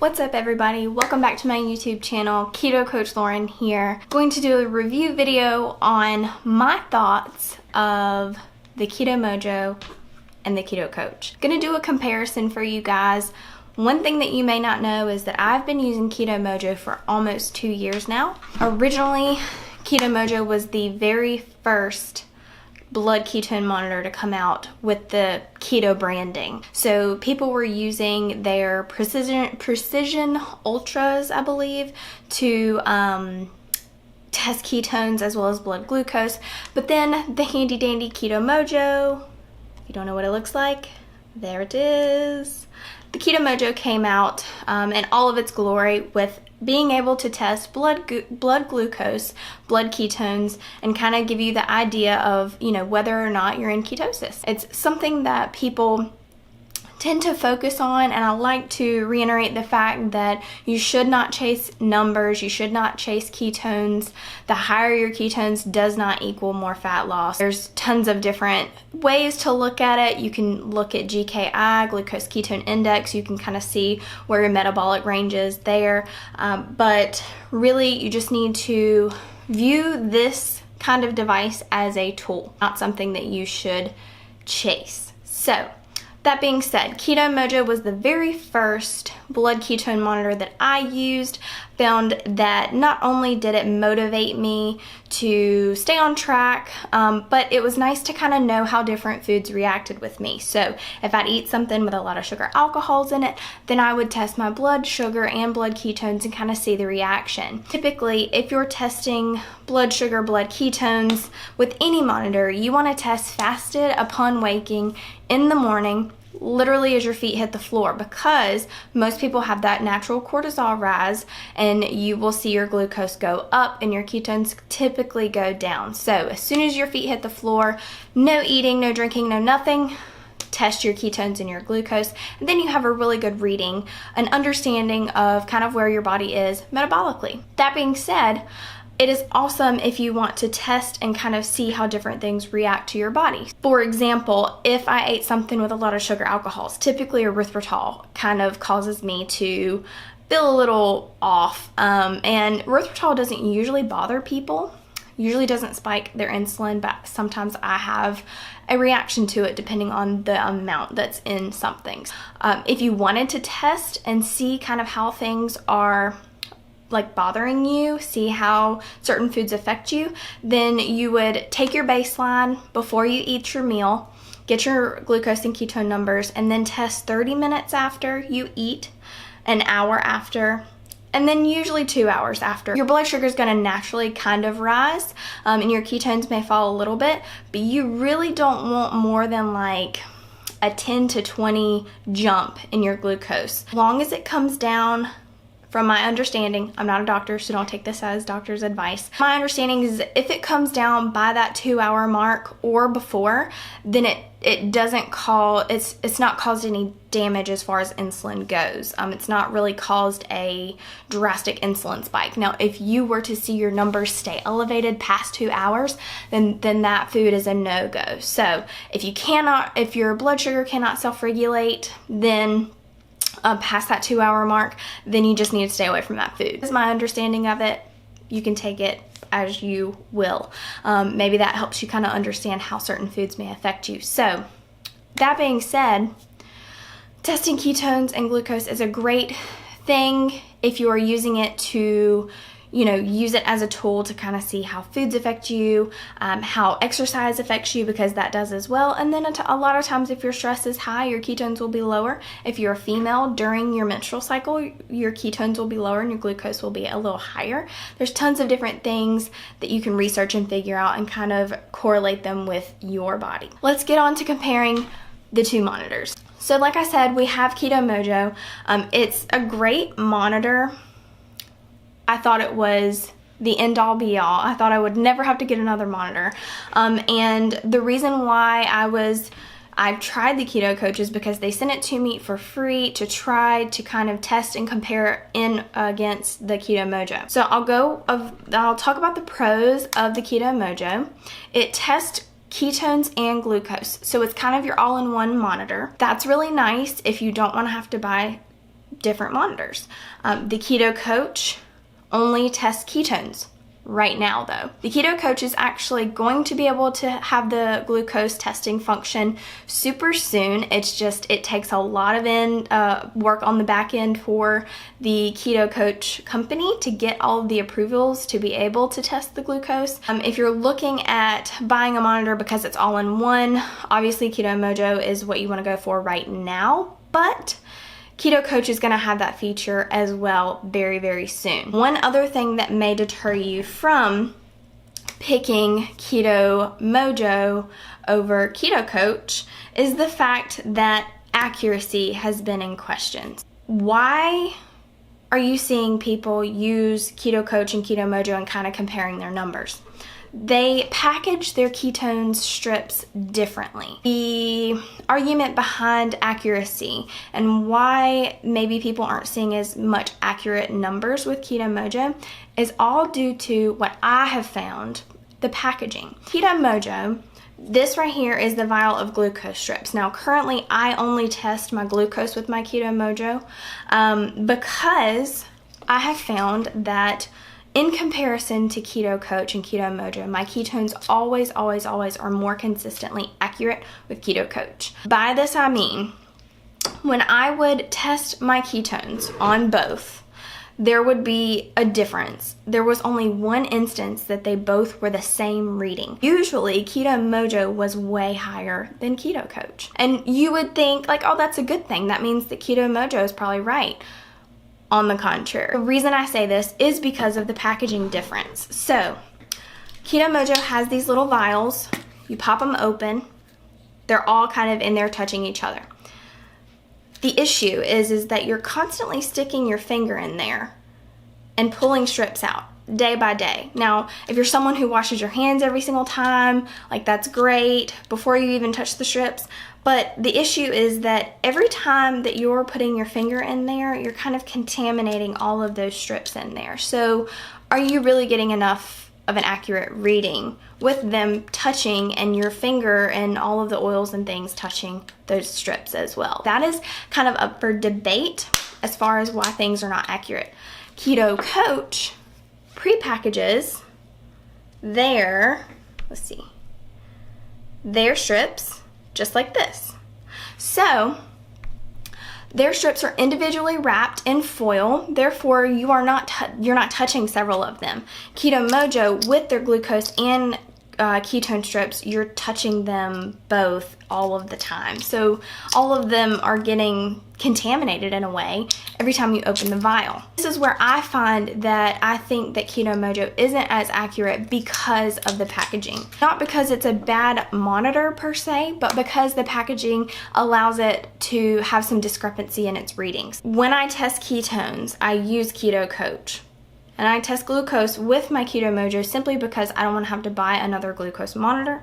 What's up everybody? Welcome back to my YouTube channel. Keto Coach Lauren here. I'm going to do a review video on my thoughts of the Keto Mojo and the Keto Coach. I'm gonna do a comparison for you guys. One thing that you may not know is that I've been using Keto Mojo for almost 2 years now. Originally, Keto Mojo was the very first blood ketone monitor to come out with the keto branding. So people were using their precision ultras, I believe, to test ketones as well as blood glucose. But then the handy dandy Keto Mojo, if you don't know what it looks like, there it is. The Keto Mojo came out in all of its glory with being able to test blood glucose, blood ketones, and kind of give you the idea of, whether or not you're in ketosis. It's something that people tend to focus on, and I like to reiterate the fact that you should not chase numbers, you should not chase ketones. The higher your ketones does not equal more fat loss. There's tons of different ways to look at it. You can look at GKI, glucose ketone index. You can kind of see where your metabolic range is there. But really, you just need to view this kind of device as a tool, not something that you should chase. So, that being said, Keto Mojo was the very first blood ketone monitor that I used. Found that not only did it motivate me to stay on track, but it was nice to kind of know how different foods reacted with me. So if I'd eat something with a lot of sugar alcohols in it, then I would test my blood sugar and blood ketones and kind of see the reaction. Typically, if you're testing blood sugar, blood ketones with any monitor, you want to test fasted upon waking in the morning, literally as your feet hit the floor, because most people have that natural cortisol rise and you will see your glucose go up and your ketones typically go down. So as soon as your feet hit the floor, no eating, no drinking, no nothing, test your ketones and your glucose, and then you have a really good reading, an understanding of kind of where your body is metabolically. That being said, it is awesome if you want to test and kind of see how different things react to your body. For example, if I ate something with a lot of sugar alcohols, typically erythritol kind of causes me to feel a little off. And erythritol doesn't usually bother people, usually doesn't spike their insulin, but sometimes I have a reaction to it depending on the amount that's in something. If you wanted to test and see kind of how things are like bothering you, see how certain foods affect you, then you would take your baseline before you eat your meal, get your glucose and ketone numbers, and then test 30 minutes after you eat, an hour after, and then usually 2 hours after. Your blood sugar is going to naturally kind of rise, and your ketones may fall a little bit, but you really don't want more than like a 10 to 20 jump in your glucose. As long as it comes down, from my understanding, I'm not a doctor, so don't take this as doctor's advice. My understanding is if it comes down by that 2 hour mark or before, then it doesn't it's not caused any damage as far as insulin goes. It's not really caused a drastic insulin spike. Now, if you were to see your numbers stay elevated past 2 hours, then that food is a no-go. So if your blood sugar cannot self-regulate, then past that 2 hour mark, then you just need to stay away from that food. This is my understanding of it. You can take it as you will. Maybe that helps you kind of understand how certain foods may affect you. So that being said, testing ketones and glucose is a great thing if you are using it to use it as a tool to kind of see how foods affect you, how exercise affects you, because that does as well. And then a lot of times if your stress is high, your ketones will be lower. If you're a female during your menstrual cycle, your ketones will be lower and your glucose will be a little higher. There's tons of different things that you can research and figure out and kind of correlate them with your body. Let's get on to comparing the two monitors. So like I said, we have Keto Mojo. It's a great monitor. I thought it was the end-all be-all. I thought I would never have to get another monitor. And the reason why I tried the Keto Coach is because they sent it to me for free to try to kind of test and compare in against the Keto Mojo. So I'll talk about the pros of the Keto Mojo. It tests ketones and glucose, so it's kind of your all-in-one monitor. That's really nice if you don't want to have to buy different monitors. The Keto Coach only tests ketones right now though. The Keto Coach is actually going to be able to have the glucose testing function super soon. It's just, it takes a lot of work on the back end for the Keto Coach company to get all of the approvals to be able to test the glucose. If you're looking at buying a monitor because it's all in one, obviously Keto Mojo is what you want to go for right now, but Keto Coach is going to have that feature as well very, very soon. One other thing that may deter you from picking Keto Mojo over Keto Coach is the fact that accuracy has been in question. Why are you seeing people use Keto Coach and Keto Mojo and kind of comparing their numbers? They package their ketones strips differently. The argument behind accuracy and why maybe people aren't seeing as much accurate numbers with Keto Mojo is all due to what I have found, the packaging. Keto Mojo, this right here is the vial of glucose strips. Now currently I only test my glucose with my Keto Mojo because I have found that in comparison to Keto Coach and Keto Mojo, my ketones always are more consistently accurate with Keto Coach. By this I mean, when I would test my ketones on both, there would be a difference. There was only one instance that they both were the same reading. Usually, Keto Mojo was way higher than Keto Coach. And you would think, like, oh, that's a good thing. That means that Keto Mojo is probably right. On the contrary. The reason I say this is because of the packaging difference. So, Keto Mojo has these little vials. You pop them open. They're all kind of in there touching each other. The issue is that you're constantly sticking your finger in there and pulling strips out day by day. Now, if you're someone who washes your hands every single time, like that's great before you even touch the strips. But the issue is that every time that you're putting your finger in there, you're kind of contaminating all of those strips in there. So are you really getting enough of an accurate reading with them touching and your finger and all of the oils and things touching those strips as well? That is kind of up for debate as far as why things are not accurate. Keto Coach pre-packages their strips just like this. So their strips are individually wrapped in foil, therefore you're not touching several of them. Keto Mojo, with their glucose and ketone strips, you're touching them both all of the time. So all of them are getting contaminated in a way every time you open the vial. This is where I find that I think that Keto Mojo isn't as accurate because of the packaging. Not because it's a bad monitor per se, but because the packaging allows it to have some discrepancy in its readings. When I test ketones, I use Keto Coach. And I test glucose with my Keto Mojo simply because I don't want to have to buy another glucose monitor.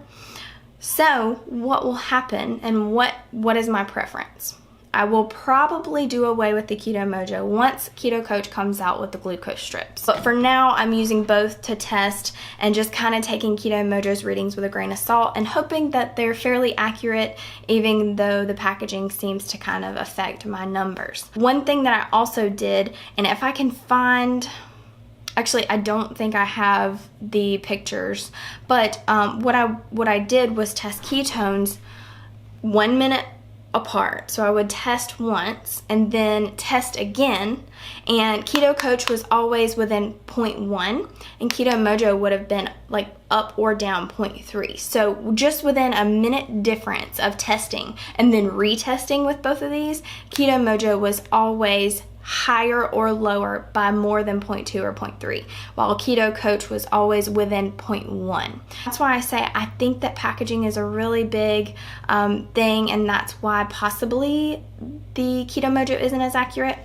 So what will happen and what is my preference? I will probably do away with the Keto Mojo once Keto Coach comes out with the glucose strips. But for now, I'm using both to test and just kind of taking Keto Mojo's readings with a grain of salt and hoping that they're fairly accurate, even though the packaging seems to kind of affect my numbers. One thing that I also did, and if I can find, actually, I don't think I have the pictures, but what I did was test ketones 1 minute apart. So I would test once and then test again, and Keto Coach was always within 0.1 and Keto Mojo would have been like up or down 0.3. So just within a minute difference of testing and then retesting with both of these, Keto Mojo was always higher or lower by more than 0.2 or 0.3, while Keto Coach was always within 0.1. That's why I say I think that packaging is a really big thing, and that's why possibly the Keto Mojo isn't as accurate.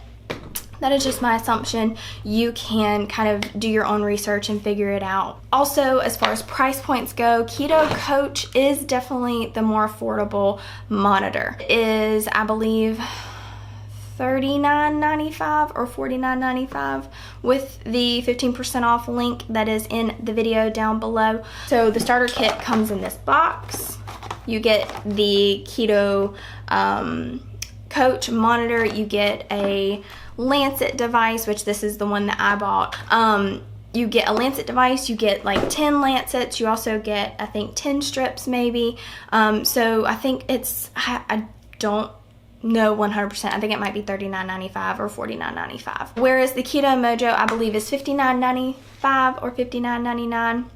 That is just my assumption. You can kind of do your own research and figure it out. Also, as far as price points go, Keto Coach is definitely the more affordable monitor. It is, I believe, $39.95 or $49.95 with the 15% off link that is in the video down below. So the starter kit comes in this box. You get the Keto Coach monitor, you get a Lancet device, which this is the one that I bought. You get a Lancet device, you get like 10 Lancets, you also get, I think, 10 strips maybe. So I think it's, I don't know 100%, I think it might be $39.95 or $49.95. Whereas the Keto Mojo, I believe, is $59.95 or $59.99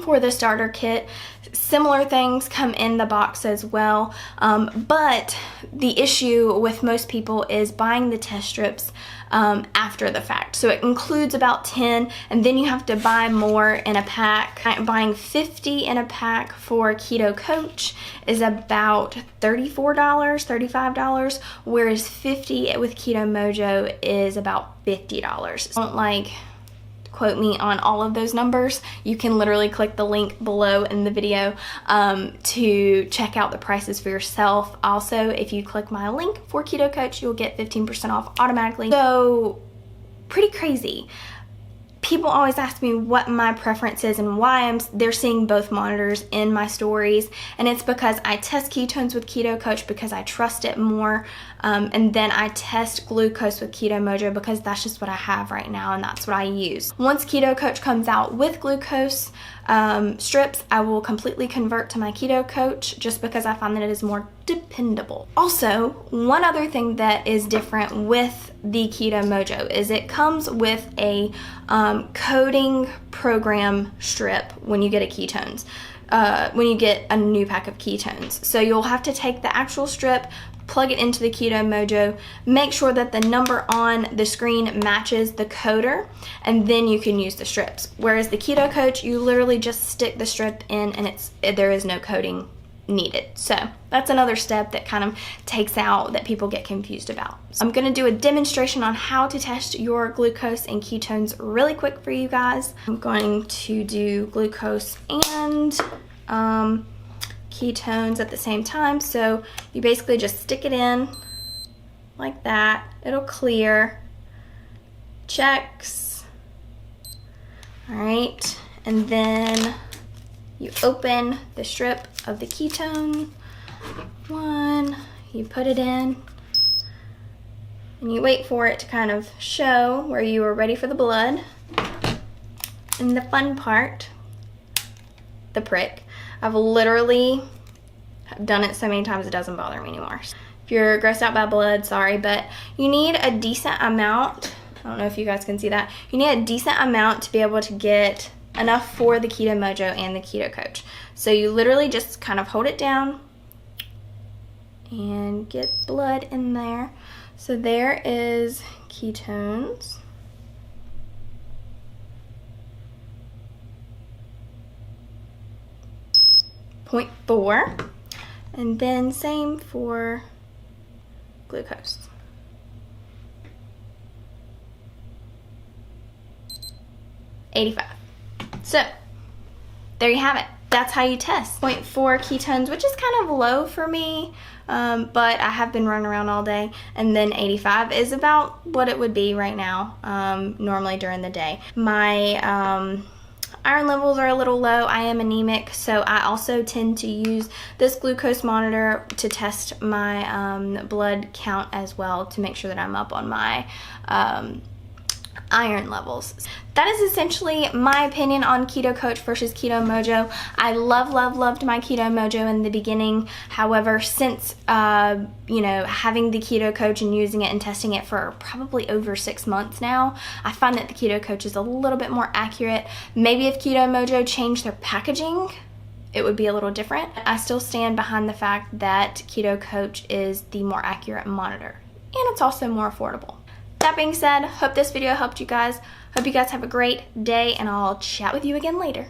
for the starter kit. Similar things come in the box as well, but the issue with most people is buying the test strips after the fact. So it includes about 10, and then you have to buy more in a pack. Buying 50 in a pack for Keto Coach is about $34, $35, whereas 50 with Keto Mojo is about $50. Don't quote me on all of those numbers. You can literally click the link below in the video to check out the prices for yourself. Also, if you click my link for Keto Coach, you'll get 15% off automatically. So pretty crazy. People always ask me what my preference is and why they're seeing both monitors in my stories, and it's because I test ketones with Keto Coach because I trust it more, and then I test glucose with Keto Mojo because that's just what I have right now and that's what I use. Once Keto Coach comes out with glucose strips, I will completely convert to my Keto Coach just because I find that it is more dependable. Also, one other thing that is different with the Keto Mojo is it comes with a coding program strip when you get a ketones, when you get a new pack of ketones. So you'll have to take the actual strip, plug it into the Keto Mojo, make sure that the number on the screen matches the coder, and then you can use the strips. Whereas the Keto Coach, you literally just stick the strip in and there is no coding needed. So that's another step that kind of takes out that people get confused about. So I'm going to do a demonstration on how to test your glucose and ketones really quick for you guys. I'm going to do glucose and ketones at the same time. So you basically just stick it in like that. It'll clear. Checks. All right. And then you open the strip of the ketone one, you put it in, and you wait for it to kind of show where you are ready for the blood. And the fun part, the prick. I've literally done it so many times it doesn't bother me anymore. If you're grossed out by blood, sorry, but you need a decent amount. I don't know if you guys can see that. You need a decent amount to be able to get enough for the Keto Mojo and the Keto Coach. So you literally just kind of hold it down and get blood in there. So there is ketones. .4, and then same for glucose. .85. So there you have it. That's how you test. 0.4 ketones, which is kind of low for me, but I have been running around all day. And then 85 is about what it would be right now, normally during the day. My iron levels are a little low. I am anemic, so I also tend to use this glucose monitor to test my blood count as well, to make sure that I'm up on my iron levels. That is essentially my opinion on Keto Coach versus Keto Mojo. I loved my Keto Mojo in the beginning. However, since you know, having the Keto Coach and using it and testing it for probably over 6 months now, I find that the Keto Coach is a little bit more accurate. Maybe if Keto Mojo changed their packaging, it would be a little different. I still stand behind the fact that Keto Coach is the more accurate monitor, and it's also more affordable. That being said, hope this video helped you guys. Hope you guys have a great day, and I'll chat with you again later.